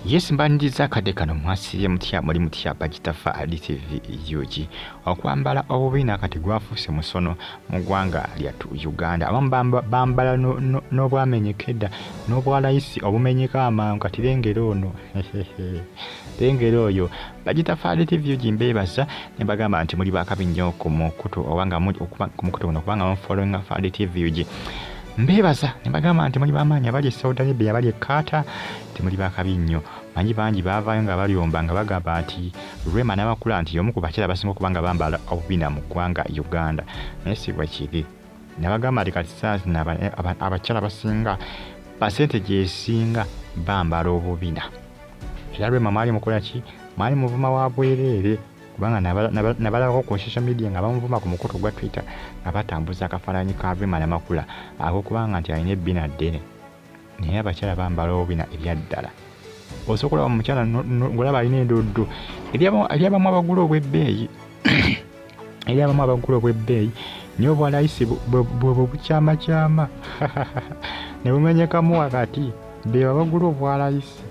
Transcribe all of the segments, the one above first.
Yes mbandiza kade kano mwasiye mutya muri mutya bagitafa TV yuji okwambala obubina kati gwafuse musono mu ggwanga lyatu Uganda abamba bambala no bwamenyekeda no bwalayisi obumenyeka amangu kati lengero ono lengero oyo bagitafa TV yuji mbebaza ne bagamba nti muri bakabinyo ku mukutu owanga ku mukutu ono kubanga following Fadi TV yuji mbebaza ne bagamba nti muri bamanya bali Saudi Arabia bali Qatar timuli bakabinyo manyi bangi bavayo nga balyomba nga bagamba nti Rema Namakuula nti yomu ku bakyala basinga okubanga bambala obubina mu ggwanga Uganda nesi bwakiri ne bagamba nti kati sasa abakyala basinga percentage esinga bambala obubina era Rema mwali mukola ki mwali muvuma wa bwerere kubanga nabalako ku social media nga bamuvuma ku mukutu gwa Twitter nga batambuza akafaananyi ka Rema Namakuula ako kubanga nti alina ebbina ddene naye abakyala bambala obubina ebyaddala osobola omukyala ngolaba alina endoddo eryabamu abagula obw'ebbeeyi eryabamu abagula obw'ebbeeyi niyo bwalayisi bukyamakyama ne bumenyekamu wakati beebo abagula obwalayisi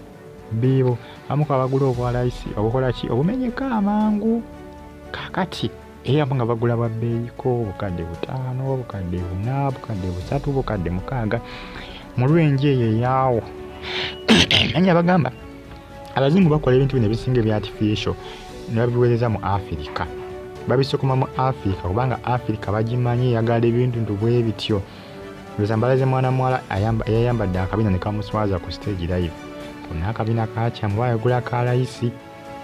beebo amuku abagula obwalayisi obukola ki obumenyeka amangu kakati era nga bagula bwa bbeeyiko obukadde 5 obukadde 4 obukadde 3 obukadde 6 mu lwenje eyo yaawo anya bagamba abazungu bakola ebintu bino ebisinga ebya artificial ne babiweereza mu Africa babisukuma mu Africa kubanga Africa bagimanyi yagala ebintu bwe bityo luzambalaze mwana mwala yayambadde akabiina ne kamuswaza ku stage live kuna akabiina kacha mwayagula kalayisi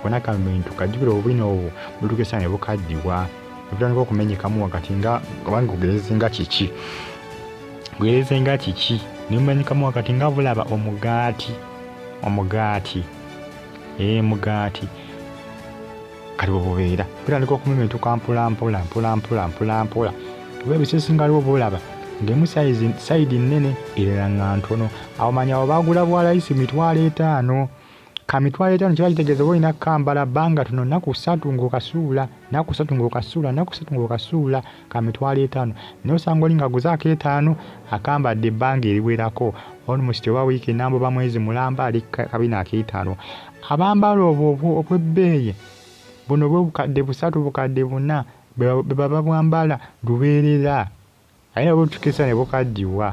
kuna kamintu kajibiro obubina obwo butukesa ne bukaddiwa ebitandika okumenyekamu wakati nga kubanga kugerezenga kiki nimenyekamu wakati nga bulaba omugaati mugaati kali bobeera bitandika okumenyeka kampula webisesinga lwo bulaba ngemu side nene era ngantono awamanya obagula bwalayisi 5,000 ka 5,000 kiba kitegeeza olina kambala banga tono naku 3 ng'okasuula ka 5,000 naye osanga olinga guzaako 5 akambadde ebbanga eriwerako almost oba wiiki nambo bamwezi mulamba ali kabina ke5 abambala obwo obw'ebbeeyi buno bw'obukadde 3 bukadde 4 beba bwambala lubeerera ayina bwotukisa ne bukaddiwa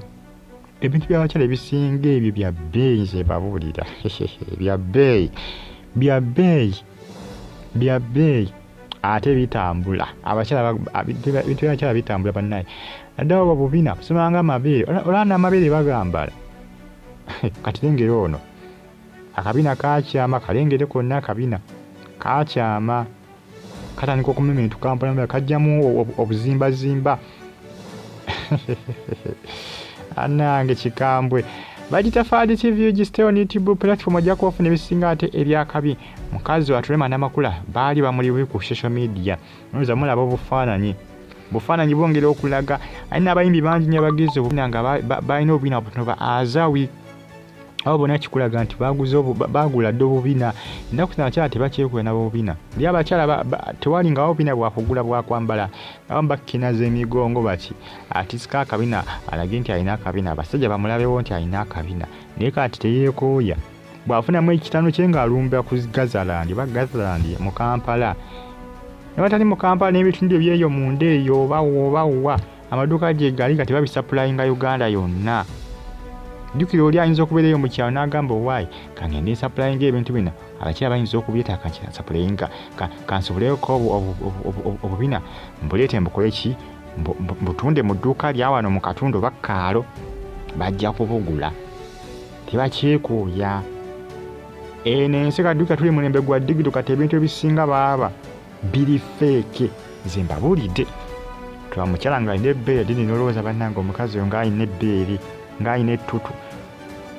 ebintu by'abakyala ebisinga ebyo bya bbeeyi ze babuulira bya bbeeyi ate bitambula abakyala bintu by'abakyala bitambula bannaye naddala oba bubina kusomanga amabeere olana amabeere bagambala kati lengero ono akabiina kakyama kalengere konna akabiina kakyama katandika okumemena tukampala kajjamu obuzimbazimba anange kikambwe bagitafa TV giste on YouTube platform ojja kuwafuna ebisinga ate ebyakabi mukazi wa Rema Namakuula baali bamuli ku social media noza mulaba obufaananyi bwongera okulaga alina abayimbi bangi nnyo abagize obubina nga balina obubina butono ba azawi abo bonna kikulaga nti bagula dde obubina ennaku zino abakyala tebakyekwena bobubina ndi abakyala tewali nga obubina bwakugula bwakwambala abamu bakkinaza emigongo bati atisika akabina alage nti alina akabina abasajja bamulabewo nti alina akabina naye kati teyeekooya bwafunamu ekitano kye ng'alumba ku Gazalandi mu Kampala ne batali mu Kampala n'ebitundu ebyeyo munda eyo obawa amaduuka gye gali kati babisappulayinga Uganda yonna jukira oli ayinza okubeerayo mu kyalo n'agamba owaayi kangende nsappulayinga ebintu bino abakyala bayinza okubyetaaga nsappulayinga kansobuleko obubina mbuleete mbukole ki mbutunde mu dduuka lya wano mu katundu bakkaalo bajja kubugula tebakyekooya n'ensi kadduka tuli mulembe gwa digito kati ebintu ebisinga baaba biri feeke nze mbabuulidde tuba mukyala ng'alina ebbeere dini n'olowooza bannanga omukazi oyo ng'alina ebbeere ng'alina ettutu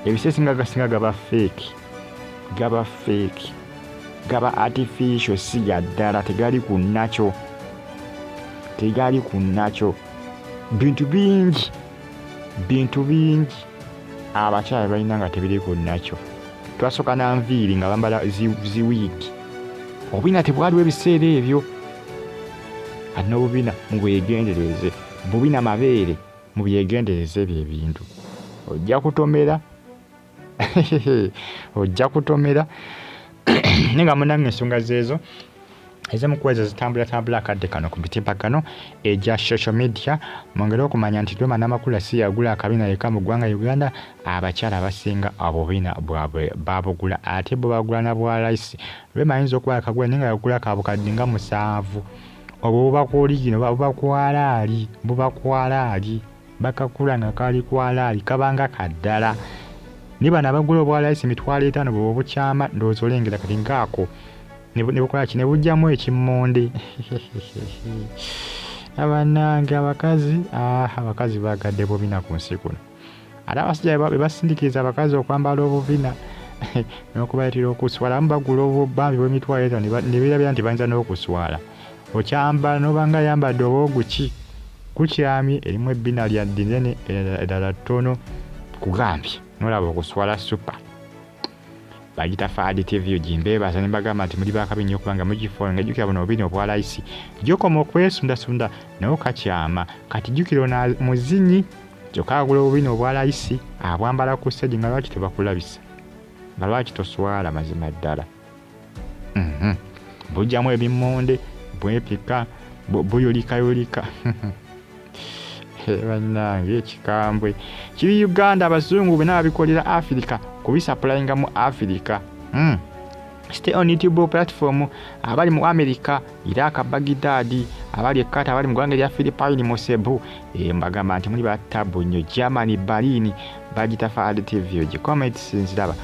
ebisesinga gasinga gaba fake gaba artificial si yaddala tegali ku nakyo bintu bingi abakyala balina nga tebiri ku nakyo twasooka na nviiri nga bambala ziwiigi obubina tebwaliwo ebiseera ebyo alina obubina mubwegendereze bubina mabeere mubyegendereze ebyo ebintu ojja kutomera ojja kutomera ninga munange ensonga zeezo ezimu kwezi zitambula akadde kano ku mitimbagano egya social media mwongere okumanya nti Rema Namakuula si yagula akabiina yekka mu ggwanga Uganda. Abakyala abasinga obubiina bwabwe babugula ate bwe bagula na bwa layisi. Rema ayinza okuba akagula naye nga yagula kabukadde nga 7 obwo buba ku origino buba kwalaali bakakula nga kali kwalaali kabanga kaddala. Ni bano abagula obwa layisi 5,000 bwe bukyama ndowooza olengera kati ngaako ne bukola ki ne bujjamu ekimmonde. Abanange abakazi bagadde bubina ku nsi kuno. Ate abasajja be basindikiriza abakazi okwambala obubina n'okubayitira okuswala bagula obubambi bw'5,000 ne birabira nti bayinza n'okuswala. Okyambala n'obanga ayambadde obwoguki kukyamye erimu ebbina lya ddinene eddala ttono kugambye n'olaba okuswala super. Bagitafa ADTV jimbeebaza ne bagamba nti muli bakabinnyo okubanga mugifola nga jjukira buno obubina obwa layisi gyokoma okwesundasunda nawo kakyama kati jjukira na muzinyi kyokka agula obubina obwa layisi abwambala ku stage nga lwaki tebakulabisa nga lwaki toswala mazima ddala. Bujjamu ebimmonde bwepika buyulikayulika. Bannange ekikambwe kiri Uganda abazungu bena babikolera Africa kubisaplayinga mu Africa. Stay on YouTube platform abali mu America Iraq Baghdad abali ekata abali mu ggwanga lya Philippines mu Cebu mbagamba nti muli batabu nnyo Germany Berlin bagitafa ADTV comments nziraba.